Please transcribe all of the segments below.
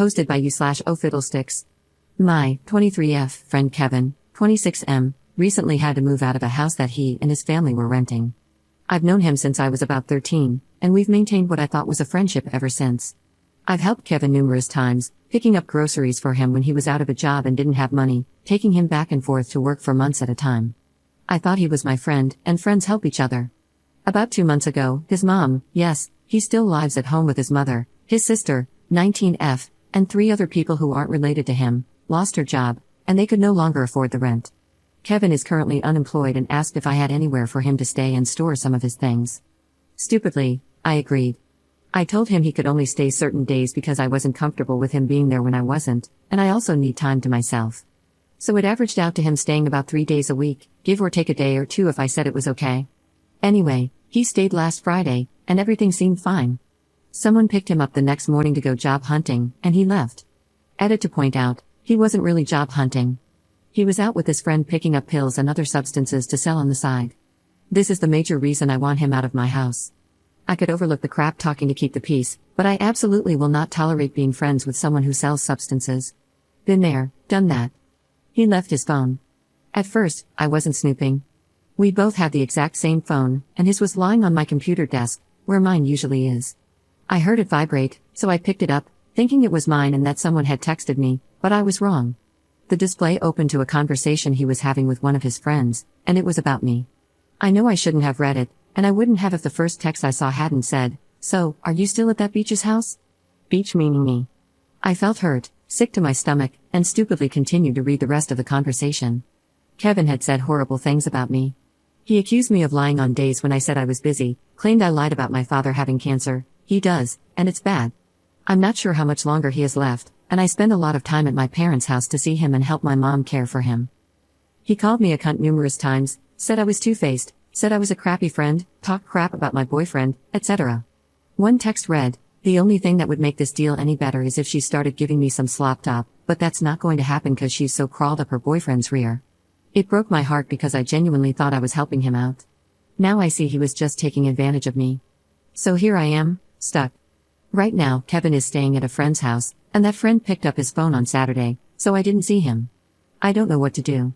Hosted by you/O Fiddlesticks. My 23F friend Kevin, 26M, recently had to move out of a house that he and his family were renting. I've known him since I was about 13, and we've maintained what I thought was a friendship ever since. I've helped Kevin numerous times, picking up groceries for him when he was out of a job and didn't have money, taking him back and forth to work for months at a time. I thought he was my friend, and friends help each other. About 2 months ago, his mom, yes, he still lives at home with his mother, his sister, 19F, and 3 other people who aren't related to him, lost her job, and they could no longer afford the rent. Kevin is currently unemployed and asked if I had anywhere for him to stay and store some of his things. Stupidly, I agreed. I told him he could only stay certain days because I wasn't comfortable with him being there when I wasn't, and I also need time to myself. So it averaged out to him staying about 3 days a week, give or take a day or 2 if I said it was okay. Anyway, he stayed last Friday, and everything seemed fine. Someone picked him up the next morning to go job hunting, and he left. Added to point out, he wasn't really job hunting. He was out with his friend picking up pills and other substances to sell on the side. This is the major reason I want him out of my house. I could overlook the crap talking to keep the peace, but I absolutely will not tolerate being friends with someone who sells substances. Been there, done that. He left his phone. At first, I wasn't snooping. We both had the exact same phone, and his was lying on my computer desk, where mine usually is. I heard it vibrate, so I picked it up, thinking it was mine and that someone had texted me, but I was wrong. The display opened to a conversation he was having with one of his friends, and it was about me. I know I shouldn't have read it, and I wouldn't have if the first text I saw hadn't said, "So, are you still at that Beach's house?" Beach meaning me. I felt hurt, sick to my stomach, and stupidly continued to read the rest of the conversation. Kevin had said horrible things about me. He accused me of lying on days when I said I was busy, claimed I lied about my father having cancer. He does, and it's bad. I'm not sure how much longer he has left, and I spend a lot of time at my parents' house to see him and help my mom care for him. He called me a cunt numerous times, said I was two-faced, said I was a crappy friend, talked crap about my boyfriend, etc. One text read, "The only thing that would make this deal any better is if she started giving me some slop top, but that's not going to happen cause she's so crawled up her boyfriend's rear." It broke my heart because I genuinely thought I was helping him out. Now I see he was just taking advantage of me. So here I am, stuck. Right now, Kevin is staying at a friend's house, and that friend picked up his phone on Saturday, so I didn't see him. I don't know what to do.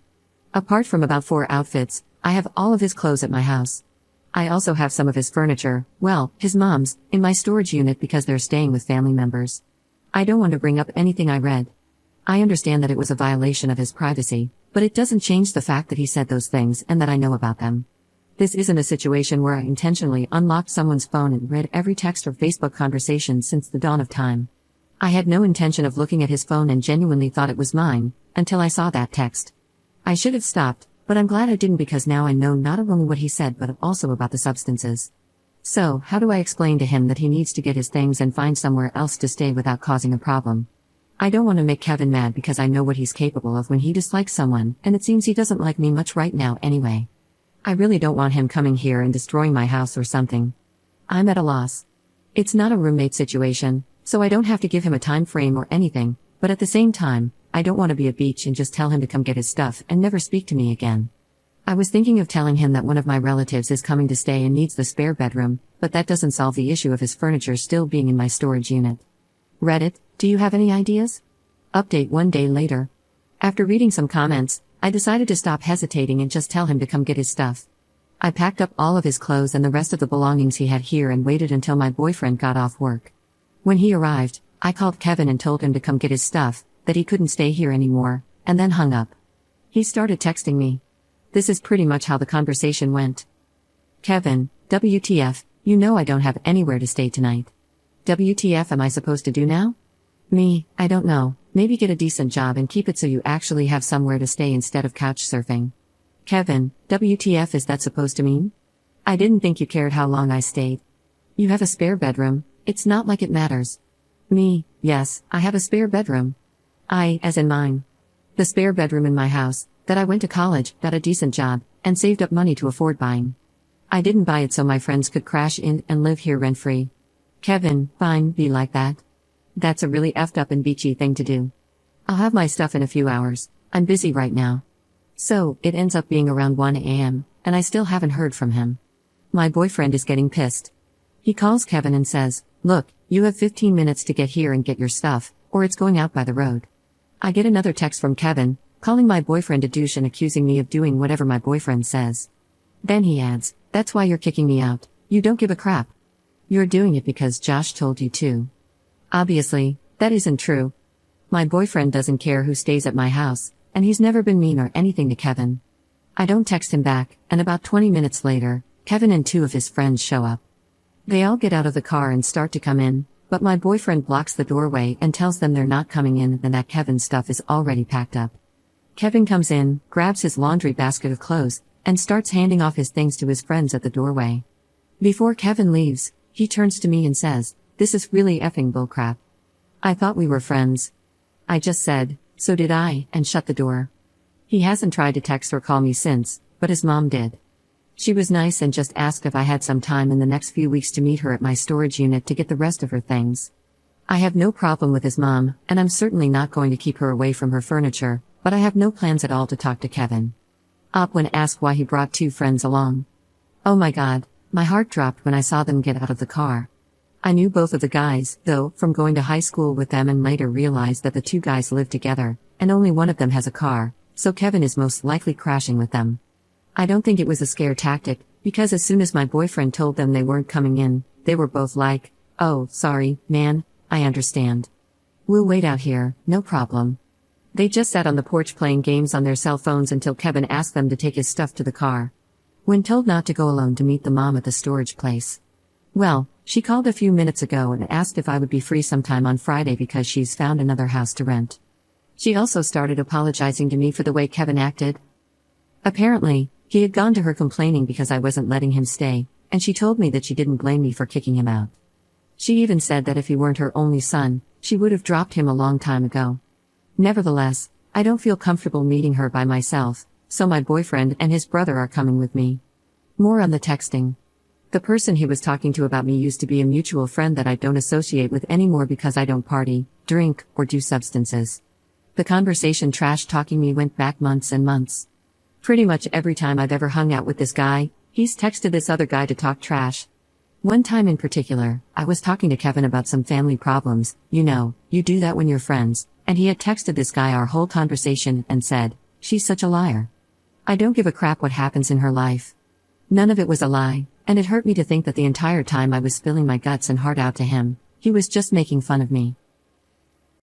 Apart from about 4 outfits, I have all of his clothes at my house. I also have some of his furniture, well, his mom's, in my storage unit because they're staying with family members. I don't want to bring up anything I read. I understand that it was a violation of his privacy, but it doesn't change the fact that he said those things and that I know about them. This isn't a situation where I intentionally unlocked someone's phone and read every text or Facebook conversation since the dawn of time. I had no intention of looking at his phone and genuinely thought it was mine, until I saw that text. I should have stopped, but I'm glad I didn't because now I know not only what he said but also about the substances. So, how do I explain to him that he needs to get his things and find somewhere else to stay without causing a problem? I don't want to make Kevin mad because I know what he's capable of when he dislikes someone, and it seems he doesn't like me much right now anyway. I really don't want him coming here and destroying my house or something. I'm at a loss. It's not a roommate situation, so I don't have to give him a time frame or anything, but at the same time, I don't want to be a beach and just tell him to come get his stuff and never speak to me again. I was thinking of telling him that one of my relatives is coming to stay and needs the spare bedroom, but that doesn't solve the issue of his furniture still being in my storage unit. Reddit, do you have any ideas? Update 1 day later. After reading some comments, I decided to stop hesitating and just tell him to come get his stuff. I packed up all of his clothes and the rest of the belongings he had here and waited until my boyfriend got off work. When he arrived, I called Kevin and told him to come get his stuff, that he couldn't stay here anymore, and then hung up. He started texting me. This is pretty much how the conversation went. Kevin, WTF, you know I don't have anywhere to stay tonight. WTF am I supposed to do now? Me, I don't know, maybe get a decent job and keep it so you actually have somewhere to stay instead of couch surfing. Kevin, WTF is that supposed to mean? I didn't think you cared how long I stayed. You have a spare bedroom, it's not like it matters. Me, yes, I have a spare bedroom. I, as in mine. The spare bedroom in my house, that I went to college, got a decent job, and saved up money to afford buying. I didn't buy it so my friends could crash in and live here rent-free. Kevin, fine, be like that. That's a really effed up and beachy thing to do. I'll have my stuff in a few hours, I'm busy right now. So, it ends up being around 1 a.m., and I still haven't heard from him. My boyfriend is getting pissed. He calls Kevin and says, "Look, you have 15 minutes to get here and get your stuff, or it's going out by the road. I get another text from Kevin, calling my boyfriend a douche and accusing me of doing whatever my boyfriend says. Then he adds, "That's why you're kicking me out. You don't give a crap. You're doing it because Josh told you to." Obviously, that isn't true. My boyfriend doesn't care who stays at my house, and he's never been mean or anything to Kevin. I don't text him back, and about 20 minutes later, Kevin and two of his friends show up. They all get out of the car and start to come in, but my boyfriend blocks the doorway and tells them they're not coming in and that Kevin's stuff is already packed up. Kevin comes in, grabs his laundry basket of clothes, and starts handing off his things to his friends at the doorway. Before Kevin leaves, he turns to me and says, "This is really effing bullcrap. I thought we were friends." I just said, "So did I," and shut the door. He hasn't tried to text or call me since, but his mom did. She was nice and just asked if I had some time in the next few weeks to meet her at my storage unit to get the rest of her things. I have no problem with his mom, and I'm certainly not going to keep her away from her furniture, but I have no plans at all to talk to Kevin. When asked why he brought two friends along. Oh my god, my heart dropped when I saw them get out of the car. I knew both of the guys, though, from going to high school with them, and later realized that the two guys live together, and only one of them has a car, so Kevin is most likely crashing with them. I don't think it was a scare tactic, because as soon as my boyfriend told them they weren't coming in, they were both like, "Oh, sorry, man, I understand. We'll wait out here, no problem." They just sat on the porch playing games on their cell phones until Kevin asked them to take his stuff to the car. When told not to go alone to meet the mom at the storage place. Well, she called a few minutes ago and asked if I would be free sometime on Friday because she's found another house to rent. She also started apologizing to me for the way Kevin acted. Apparently, he had gone to her complaining because I wasn't letting him stay, and she told me that she didn't blame me for kicking him out. She even said that if he weren't her only son, she would have dropped him a long time ago. Nevertheless, I don't feel comfortable meeting her by myself, so my boyfriend and his brother are coming with me. More on the texting. The person he was talking to about me used to be a mutual friend that I don't associate with anymore because I don't party, drink, or do substances. The conversation trash-talking me went back months and months. Pretty much every time I've ever hung out with this guy, he's texted this other guy to talk trash. One time in particular, I was talking to Kevin about some family problems, you know, you do that when you're friends, and he had texted this guy our whole conversation and said, "She's such a liar. I don't give a crap what happens in her life." None of it was a lie, and it hurt me to think that the entire time I was spilling my guts and heart out to him, he was just making fun of me.